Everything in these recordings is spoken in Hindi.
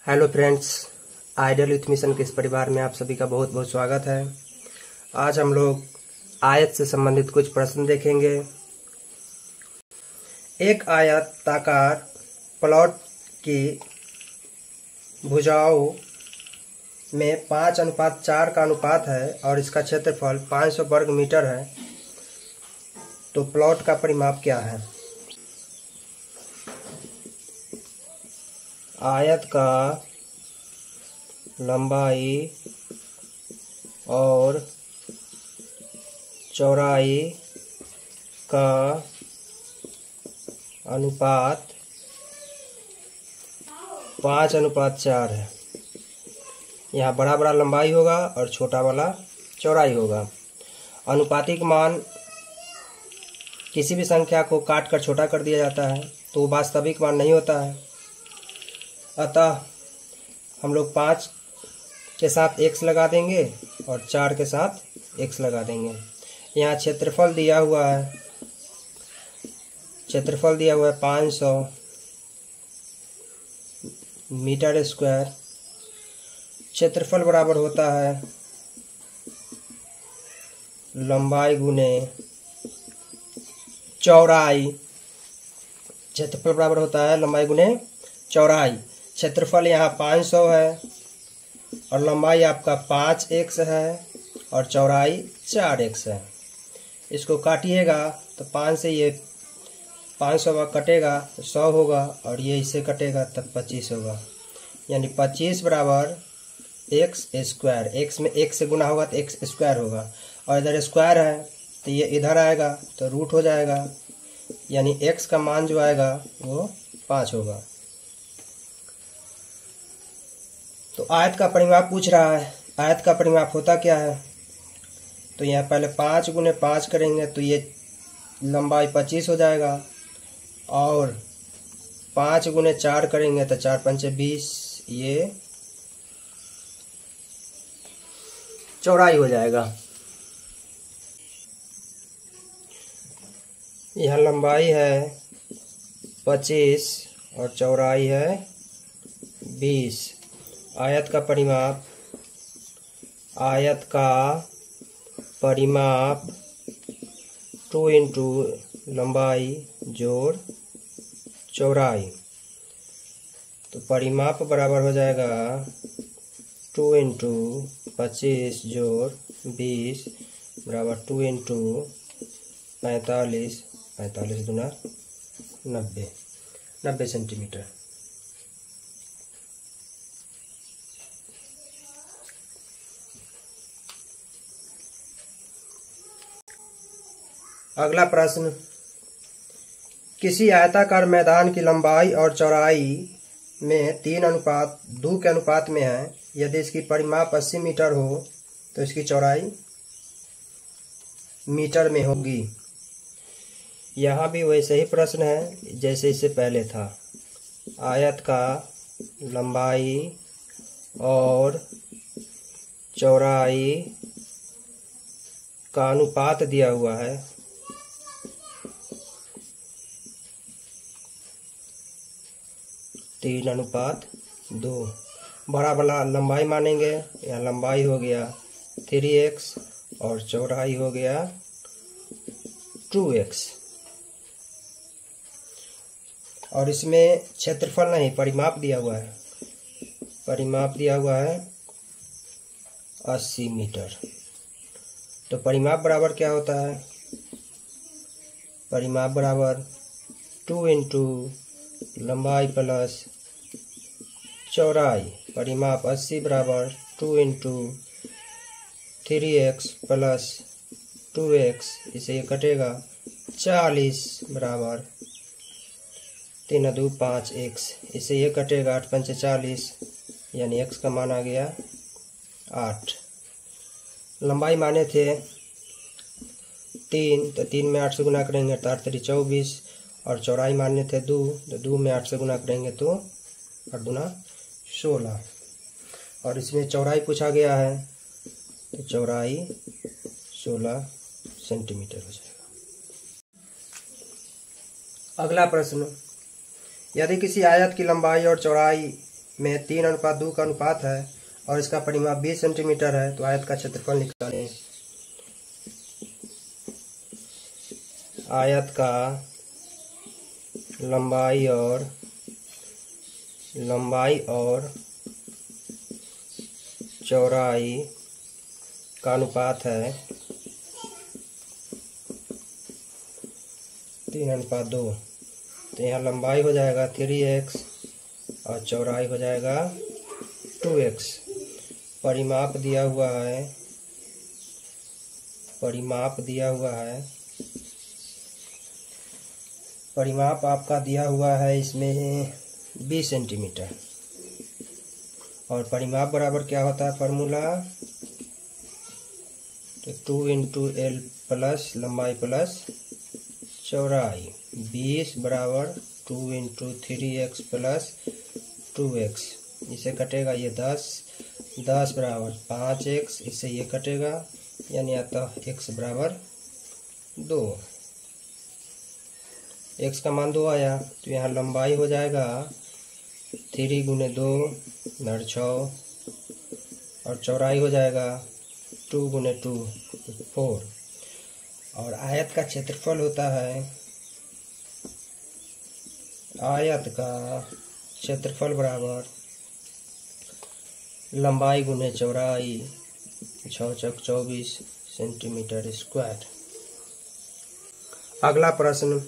Hello friends, ideal with mission के इस परिवार में आप सभी का बहुत बहुत स्वागत है। आज हम लोग आयत से संबंधित कुछ प्रश्न देखेंगे। एक आयताकार प्लॉट की भुजाओं में 5:4 का अनुपात है और इसका क्षेत्रफल 500 वर्ग मीटर है, तो प्लॉट का परिमाप क्या है? आयत का लंबाई और चौड़ाई का अनुपात 5:4 है। यहाँ बड़ा बड़ा लंबाई होगा और छोटा वाला चौड़ाई होगा। अनुपातिक मान किसी भी संख्या को काट कर छोटा कर दिया जाता है तो वो वास्तविक मान नहीं होता है। अतः हम लोग 5 के साथ x लगा देंगे और 4 के साथ x लगा देंगे। यहाँ क्षेत्रफल दिया हुआ है 500 मीटर स्क्वायर। क्षेत्रफल बराबर होता है लंबाई गुने चौड़ाई। क्षेत्रफल बराबर होता है लंबाई गुने चौड़ाई। क्षेत्रफल यहाँ 500 है और लंबाई आपका 5x है और चौड़ाई 4x है। इसको काटिएगा तो 5 से ये 500 कटेगा तो 100 होगा और ये इससे कटेगा तब 25 होगा। यानी 25 बराबर x स्क्वायर। x में x से गुना होगा तो x स्क्वायर होगा और इधर स्क्वायर है तो ये इधर आएगा तो रूट हो जाएगा। यानी x का मान जो आएगा वो 5 होगा। तो आयत का परिमाप पूछ रहा है। आयत का परिमाप होता क्या है? तो यहाँ पहले 5 गुने 5 करेंगे तो ये लंबाई 25 हो जाएगा और 5 गुने 4 करेंगे तो 4 पंचे 20, ये चौड़ाई हो जाएगा। यह लंबाई है 25 और चौड़ाई है 20। आयत का परिमाप 2 इंटू लंबाई जोड़ चौड़ाई। तो परिमाप बराबर हो जाएगा 2 इंटू 25 जोड़ 20 बराबर 2 इंटू 45, 45 दूना 90 सेंटीमीटर। अगला प्रश्न, किसी आयताकार मैदान की लंबाई और चौड़ाई में 3:2 के अनुपात में है। यदि इसकी परिमाप 80 मीटर हो तो इसकी चौड़ाई मीटर में होगी। यहाँ भी वैसे ही प्रश्न है जैसे इससे पहले था। आयत का लंबाई और चौड़ाई का अनुपात दिया हुआ है। तो 3:2। बड़ा वाला लंबाई मानेंगे। यहाँ लंबाई हो गया 3x और चौड़ाई हो गया 2x। और इसमें क्षेत्रफल नहीं, परिमाप दिया हुआ है। परिमाप दिया हुआ है 80 मीटर। तो परिमाप बराबर क्या होता है? परिमाप बराबर 2 इंटू लंबाई प्लस चौड़ाई। परिमाप 80 बराबर 2 इंटू 3x प्लस 2x, इसे ये कटेगा 40 बराबर 3×2 5x, इसे ये कटेगा 8 पंचे 40, यानी x का मान आ गया 8। लंबाई माने थे 3, तो 3 में 8 से गुना करेंगे तो 8 3 24 और चौड़ाई माने थे 2, तो 2 में 8 से गुना करेंगे तो 8 दूना 16। और इसमें चौड़ाई पूछा गया है तो चौड़ाई 16 सेंटीमीटर हो जाएगा। अगला प्रश्न, यदि किसी आयत की लंबाई और चौड़ाई में 3:2 का अनुपात है और इसका परिमाप 20 सेंटीमीटर है, तो आयत का क्षेत्रफल निकालें। आयत का लंबाई और चौड़ाई का अनुपात है 3:2। तो यहाँ लंबाई हो जाएगा 3x और चौड़ाई हो जाएगा 2x। परिमाप दिया हुआ है, परिमाप आपका दिया हुआ है इसमें 20 सेंटीमीटर। और परिमाप बराबर क्या होता है फॉर्मूला, तो 2 × L प्लस लंबाई प्लस चौड़ाई। 20 बराबर 2 × 3x प्लस 2x। इसे कटेगा ये 10 बराबर 5x, इससे ये कटेगा, यानी आता x बराबर 2। x का मान 2 आया, तो यहाँ लंबाई हो जाएगा 3 × 2 = 6 और चौड़ाई हो जाएगा 2 × 2 4। और आयत का क्षेत्रफल होता है, आयत का क्षेत्रफल बराबर लंबाई गुने चौड़ाई 6 × 24 सेंटीमीटर स्क्वायर। अगला प्रश्न,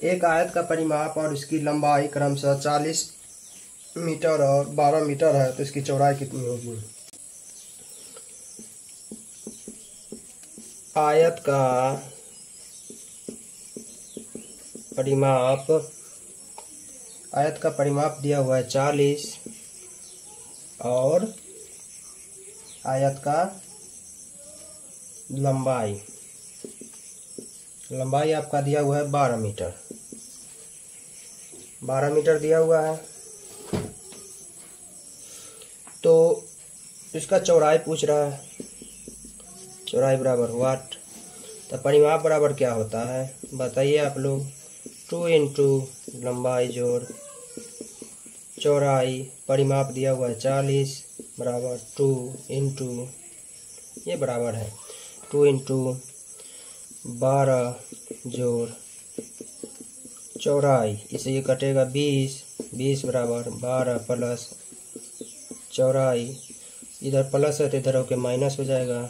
एक आयत का परिमाप और इसकी लंबाई क्रमशः 40 मीटर और 12 मीटर है, तो इसकी चौड़ाई कितनी होगी। आयत का परिमाप दिया हुआ है 40 और आयत का लंबाई आपका दिया हुआ है 12 मीटर। 12 मीटर दिया हुआ है, तो इसका चौड़ाई पूछ रहा है। चौड़ाई बराबर वाट, तो परिमाप बराबर क्या होता है बताइए आप लोग। 2 × लंबाई जोड़ चौड़ाई, परिमाप दिया हुआ है 40 बराबर 2 × ये बराबर है 2 × 12 जोड़ चौड़ाई, इसे ये कटेगा 20 बराबर 12 प्लस चौड़ाई, इधर प्लस है तो इधर होके माइनस हो जाएगा,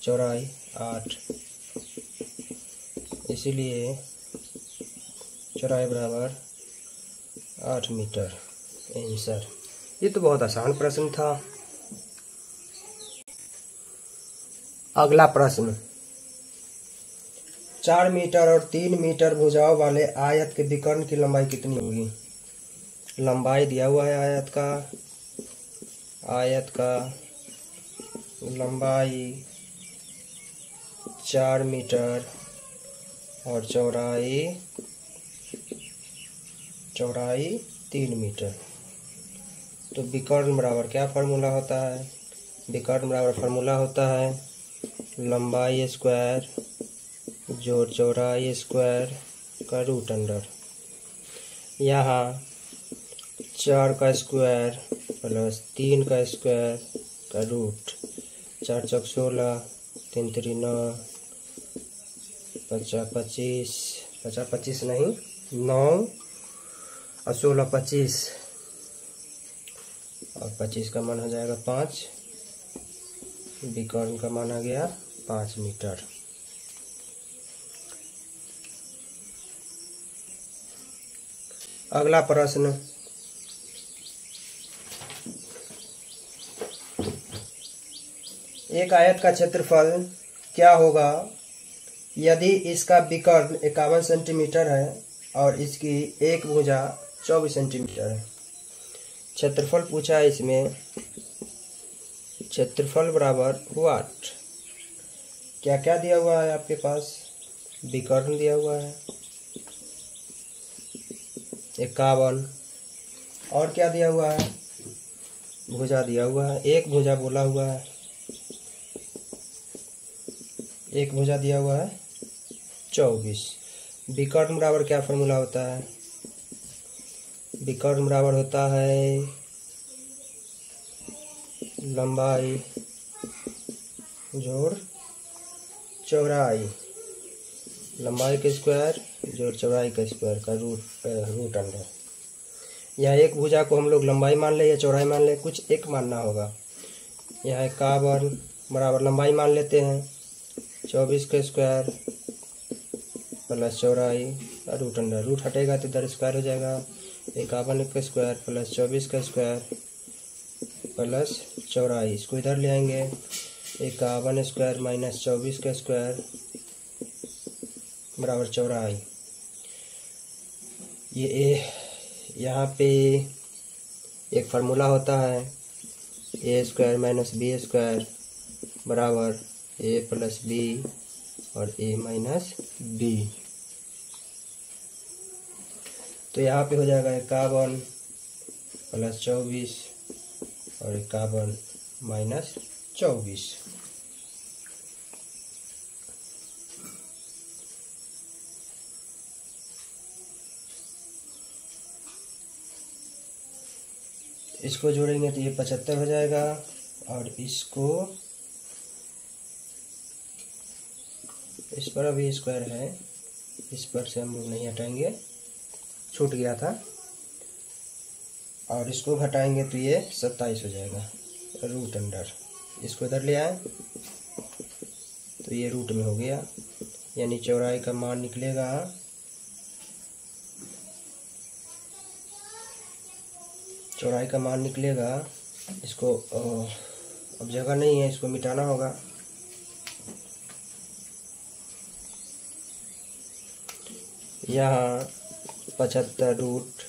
चौड़ाई 8, इसीलिए चौड़ाई बराबर 8 मीटर आंसर। ये तो बहुत आसान प्रश्न था। अगला प्रश्न, 4 मीटर और 3 मीटर भुजाओं वाले आयत के विकर्ण की लंबाई कितनी होगी। लंबाई दिया हुआ है आयत का लंबाई 4 मीटर और चौड़ाई 3 मीटर। तो विकर्ण बराबर क्या फार्मूला होता है, विकर्ण बराबर फार्मूला होता है लंबाई स्क्वायर जोड़ चौड़ाई स्क्वायर का रूट अंडर। यहाँ 4 का स्क्वायर प्लस 3 का स्क्वायर का रूट, 4 × 16 3 × 9 25 नहीं 9 और 16 25 और 25 का मान हो जाएगा 5। विकर्ण का मान आ गया 5 मीटर। अगला प्रश्न, एक आयत का क्षेत्रफल क्या होगा यदि इसका विकर्ण 51 सेंटीमीटर है और इसकी एक भुजा 24 सेंटीमीटर है। क्षेत्रफल पूछा है इसमें, क्षेत्रफल बराबर वाट। क्या क्या दिया हुआ है आपके पास, विकर्ण दिया हुआ है 51 और क्या दिया हुआ है, भुजा दिया हुआ है, एक भुजा बोला हुआ है, एक भुजा दिया हुआ है 24। विकर्ण बराबर क्या फॉर्मूला होता है, विकर्ण बराबर होता है लंबाई जोड़ चौड़ाई, लंबाई का स्क्वायर जोड़ चौड़ाई का स्क्वायर का रूट अंडर। यहाँ एक भुजा को हम लोग लंबाई मान ले या चौड़ाई मान ले, कुछ एक मानना होगा। यहाँ 51 बराबर लंबाई मान लेते हैं 24 का स्क्वायर प्लस चौड़ाई रूट अंडर। रूट हटेगा तो इधर स्क्वायर हो जाएगा 51 का स्क्वायर प्लस 24 का स्क्वायर प्लस चौड़ाई। इसको इधर ले आएंगे 51 स्क्वायर माइनस 24 का स्क्वायर बराबर चौड़ाई। ये यहाँ पे एक फार्मूला होता है ए स्क्वायर माइनस बी स्क्वायर बराबर ए प्लस बी और ए माइनस बी। तो यहाँ पे हो जाएगा 51 प्लस 24 और 51 माइनस 24। इसको जोड़ेंगे तो ये 75 हो जाएगा और इसको इस पर अभी स्क्वायर है, इस पर से हम लोग नहीं हटाएंगे, छूट गया था। और इसको घटाएंगे तो ये 27 हो जाएगा रूट अंडर। इसको इधर ले आए तो ये रूट में हो गया, यानी चौड़ाई का मान निकलेगा इसको अब जगह नहीं है, इसको मिटाना होगा। यहाँ 75 रूट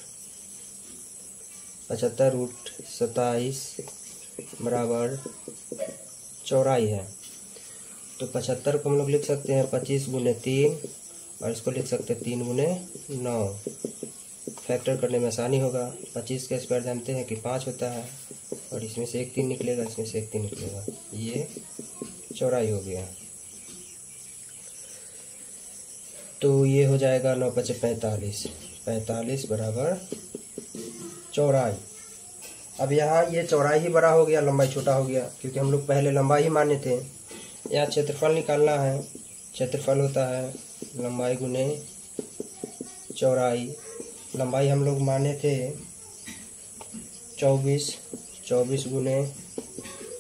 27 बराबर चौड़ाई है। तो 75 को हम लोग लिख सकते हैं 25 गुने 3 और इसको लिख सकते हैं 3 गुने 9। फैक्टर करने में आसानी होगा। 25 का स्क्वायर जानते हैं कि 5 होता है और इसमें से एक 3 निकलेगा, इसमें से एक 3 निकलेगा, ये चौड़ाई हो गया। तो ये हो जाएगा 9 × 5 = 45 बराबर चौड़ाई। अब यहाँ ये चौड़ाई ही बड़ा हो गया, लंबाई छोटा हो गया, क्योंकि हम लोग पहले लंबाई ही माने थे। यहाँ क्षेत्रफल निकालना है। क्षेत्रफल होता है लंबाई गुने चौड़ाई। लंबाई हम लोग माने थे 24 गुने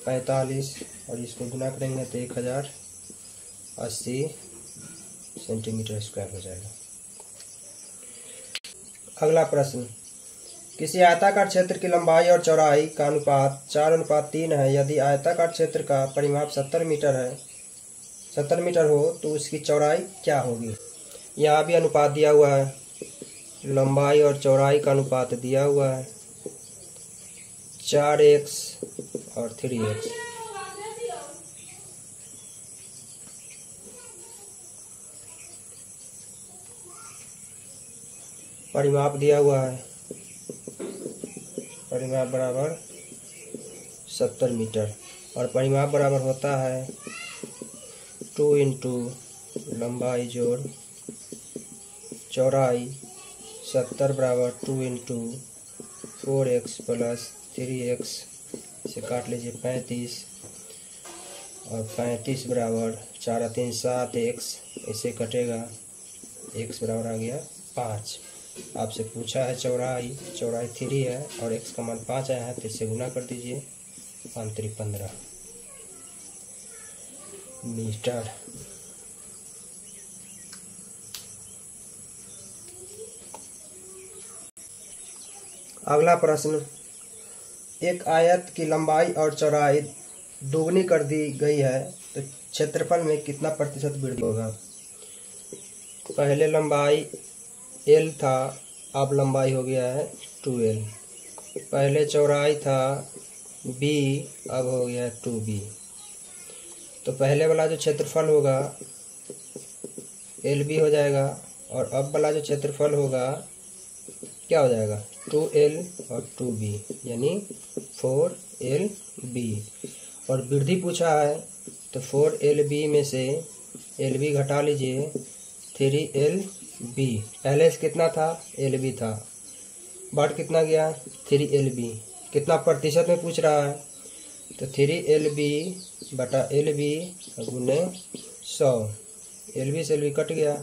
45 और इसको गुना करेंगे तो 1080 सेंटीमीटर स्क्वायर हो जाएगा। अगला प्रश्न, किसी आयताकार क्षेत्र की लंबाई और चौड़ाई का अनुपात 4:3 है। यदि आयताकार क्षेत्र का परिमाप 70 मीटर हो तो उसकी चौड़ाई क्या होगी। यहाँ भी अनुपात दिया हुआ है, लंबाई और चौड़ाई का अनुपात दिया हुआ है 4x और 3x। परिमाप दिया हुआ है, परिमाप बराबर 70 मीटर और परिमाप बराबर होता है 2 × लंबाई जोड़ चौड़ाई। 70 बराबर 2 × 4x प्लस 3x से काट लीजिए 35 और 35 बराबर 4 × 3 = 7x, इसे कटेगा x बराबर आ गया 5। आपसे पूछा है चौड़ाई 3 है और x का मान 5 आया है, तो इससे गुना कर दीजिए 5 × 15 मीटर। अगला प्रश्न, एक आयत की लंबाई और चौड़ाई दोगुनी कर दी गई है तो क्षेत्रफल में कितना प्रतिशत वृद्धि होगा। पहले लंबाई L था, अब लंबाई हो गया है 2L। पहले चौड़ाई था B, अब हो गया है 2B। तो पहले वाला जो क्षेत्रफल होगा LB हो जाएगा और अब वाला जो क्षेत्रफल होगा क्या हो जाएगा 2L और 2B, यानी 4LB। और वृद्धि पूछा है तो 4LB में से LB घटा लीजिए 3LB। पहले से कितना था LB था, बट कितना गया 3LB, कितना प्रतिशत में पूछ रहा है तो 3LB बटा LB गुने 100, LB से LB कट गया,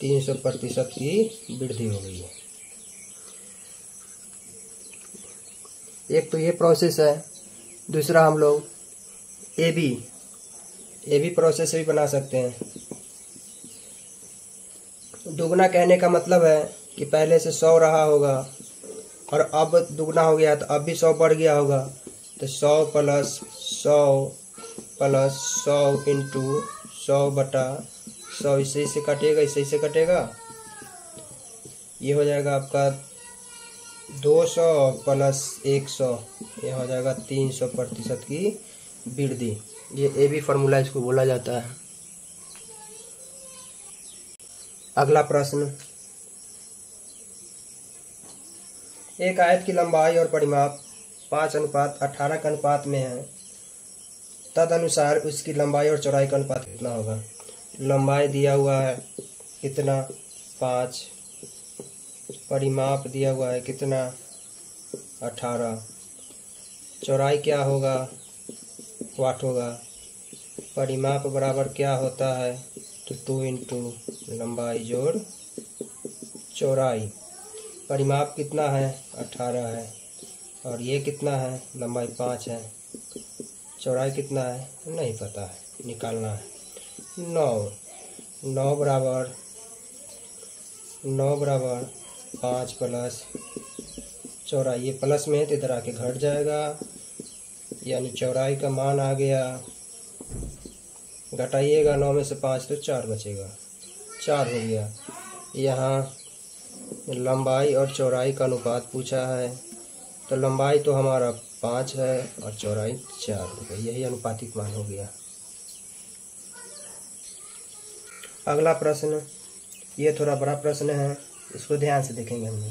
300% की वृद्धि हो गई है। एक तो ये प्रोसेस है। दूसरा हम लोग AB प्रोसेस भी बना सकते हैं। दुगना कहने का मतलब है कि पहले से 100 रहा होगा और अब दुगना हो गया तो अब भी 100 बढ़ गया होगा, तो 100 प्लस 100 इंटू 100 बटा 100, इसे से कटेगा, इसे से कटेगा, ये हो जाएगा आपका 200 प्लस 100, ये हो जाएगा 300% की वृद्धि। ये AB फार्मूला इसको बोला जाता है। अगला प्रश्न, एक आयत की लंबाई और परिमाप 5:18 के अनुपात में है, तदनुसार उसकी लंबाई और चौड़ाई का अनुपात कितना होगा। लंबाई दिया हुआ है कितना 5, परिमाप दिया हुआ है कितना 18, चौड़ाई क्या होगा 8 होगा, परिमाप बराबर क्या होता है तो 2 इंटू लंबाई जोड़ चौड़ाई। परिमाप कितना है 18 है और ये कितना है लंबाई 5 है, चौड़ाई कितना है नहीं पता है, निकालना है। 9 बराबर 5 प्लस चौड़ाई, ये प्लस में है तो इधर आके घट जाएगा, यानी चौड़ाई का मान आ गया, घटाइएगा 9 में से 5 तो 4 बचेगा, 4 हो गया। यहाँ लंबाई और चौड़ाई का अनुपात पूछा है, तो लंबाई तो हमारा 5 है और चौड़ाई 4 हो गई, यही अनुपातिक मान हो गया। अगला प्रश्न, ये थोड़ा बड़ा प्रश्न है, इसको ध्यान से देखेंगे हम।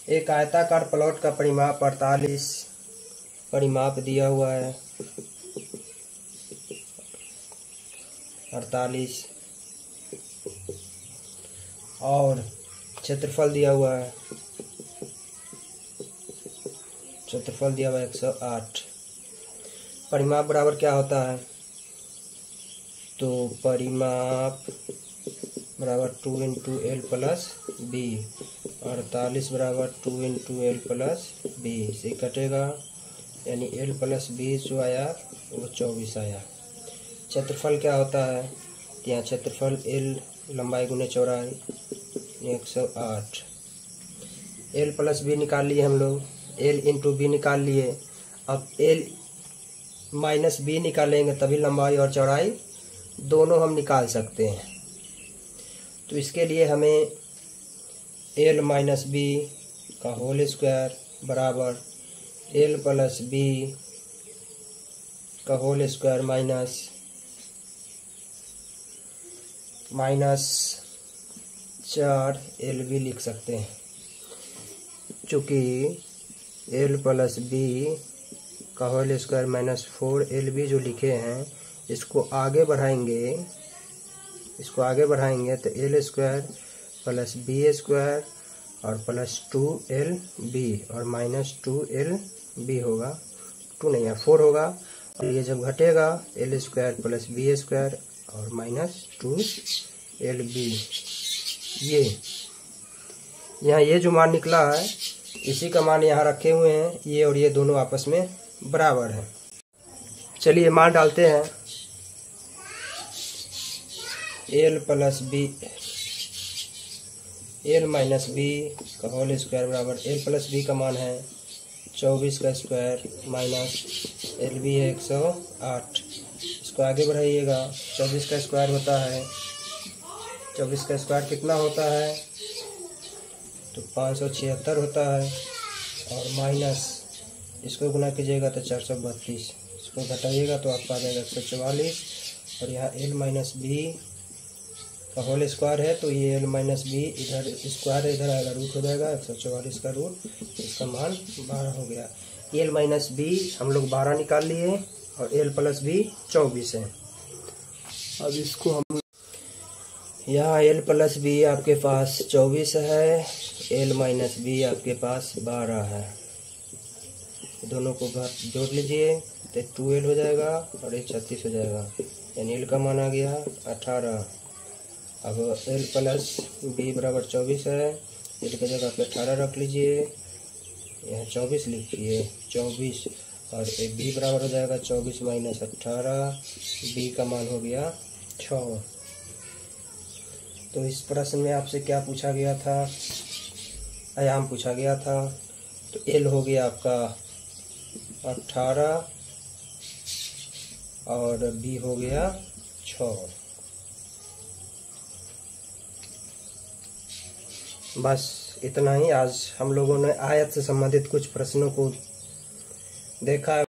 एक आयताकार प्लॉट का परिमाप 48 परिमाप दिया हुआ है 48 और क्षेत्रफल दिया हुआ है, क्षेत्रफल दिया हुआ है 108। परिमाप बराबर क्या होता है तो परिमाप बराबर 2 इंटू L प्लस B, 48 बराबर 2 इंटू L प्लस B से कटेगा, यानी L प्लस B जो आया वो 24 आया। क्षेत्रफल क्या होता है, यहाँ क्षेत्रफल L लंबाई गुने चौड़ाई 108, L प्लस B निकाल लिए हम लोग, L इंटू B निकाल लिए, अब L माइनस B निकालेंगे तभी लंबाई और चौड़ाई दोनों हम निकाल सकते हैं। तो इसके लिए हमें L माइनस B का होल स्क्वायर बराबर L प्लस B का होल स्क्वायर माइनस 4 LB लिख सकते हैं, चूँकि L प्लस B का होल स्क्वायर माइनस 4 LB जो लिखे हैं इसको आगे बढ़ाएंगे तो L square plus B square और प्लस 2LB और माइनस 2LB होगा, 2 नहीं है 4 होगा, और ये जब घटेगा L square plus B square और माइनस 2LB। ये यहाँ ये जो मान निकला है इसी का मान यहाँ रखे हुए हैं, ये और ये दोनों आपस में बराबर हैं। चलिए मान डालते हैं, L plus B L minus B का होल स्क्वायर बराबर L प्लस B का मान है 24 का स्क्वायर माइनस LB है 108, इसको आगे बढ़ाइएगा, 24 का स्क्वायर होता है, 24 का स्क्वायर कितना होता है तो 576 होता है, और माइनस इसको गुना कीजिएगा तो 432, इसको घटाइएगा तो आपका आ जाएगा 144, और यहाँ L माइनस B का होल स्क्वायर है तो ये L माइनस B इधर स्क्वायर इधर आएगा, रूट हो जाएगा 144 का रूट, इसका मान 12 हो गया। L माइनस B हम लोग 12 निकाल लिए और L प्लस B 24 है। अब इसको हम यहाँ एल प्लस बी आपके पास 24 है, एल माइनस बी आपके पास 12 है। दोनों को जोड़ लीजिए तो 2L हो जाएगा और ये 36 हो जाएगा, यानी एल का मान आ गया 18। अब एल प्लस बी बराबर 24 है, एल की जगह पे 18 रख लीजिए, यहाँ 24 लिखिए 24, और ए बी बराबर हो जाएगा 24 माइनस 18, बी का मान हो गया 6। तो इस प्रश्न में आपसे क्या पूछा गया था, आयाम पूछा गया था। तो एल हो गया आपका 18 और बी हो गया 6। बस इतना ही। आज हम लोगों ने आयत से संबंधित कुछ प्रश्नों को देखा।